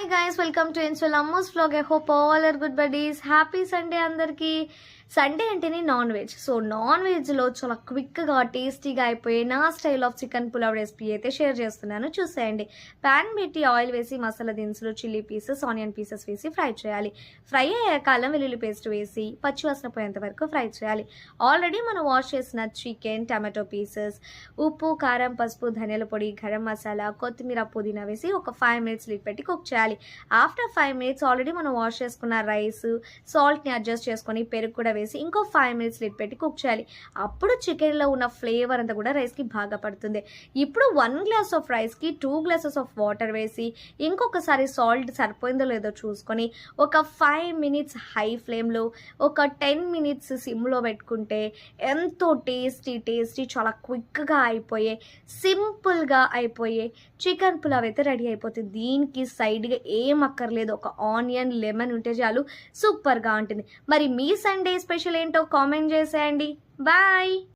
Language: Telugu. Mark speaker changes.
Speaker 1: guys, welcome to Insulammo's vlog. I hope all are good buddies. Happy Sunday అందరికి. సండే అంటేనే నాన్ వెజ్. సో నాన్ వెజ్లో చాలా క్విక్గా టేస్టీగా అయిపోయే నా style of chicken pulao recipe అయితే షేర్ చేస్తున్నాను, చూసేయండి. ప్యాన్ పెట్టి ఆయిల్ వేసి మసాలా దినుసులు, చిల్లీ పీసెస్, ఆనియన్ పీసెస్ వేసి ఫ్రై చేయాలి. ఫ్రై అయ్యాక అల్లం వెల్లుల్లి పేస్ట్ వేసి పచ్చివాసన పోయేంత వరకు ఫ్రై చేయాలి. ఆల్రెడీ మనం వాష్ చేసిన చికెన్, టమాటో పీసెస్, ఉప్పు, కారం, పసుపు, ధనియాల పొడి, గరం మసాలా, కొత్తిమీర, పుదీనా వేసి ఒక 5 minutes లిడ్ పెట్టి కుక్ చేయాలి. ఆఫ్టర్ 5 minutes ఆల్రెడీ మనం వాష్ చేసుకున్న రైస్, సాల్ట్ని అడ్జస్ట్ చేసుకొని పెరుగు కూడా వేసి ఇంకో 5 minutes లిడ్ పెట్టి కుక్ చేయాలి. అప్పుడు చికెన్లో ఉన్న ఫ్లేవర్ అంతా కూడా రైస్కి బాగా పడుతుంది. ఇప్పుడు 1 glass ఆఫ్ రైస్కి 2 glasses ఆఫ్ వాటర్ వేసి ఇంకొకసారి సాల్ట్ సరిపోయిందో లేదో చూసుకొని ఒక 5 minutes హై ఫ్లేమ్లో, ఒక 10 minutes సిమ్లో పెట్టుకుంటే ఎంతో టేస్టీ చాలా క్విక్గా అయిపోయే, సింపుల్గా అయిపోయే చికెన్ పులావ్ అయితే రెడీ అయిపోతుంది. దీనికి సైడ్గా ఏం అక్కర్లేదు, ఒక ఆనియన్, లెమన్ ఉంటే చాలు, సూపర్గా ఉంటుంది. మరి మీ సండే స్పెషల్ ఏంటో కామెంట్ చేసేయండి. బాయ్.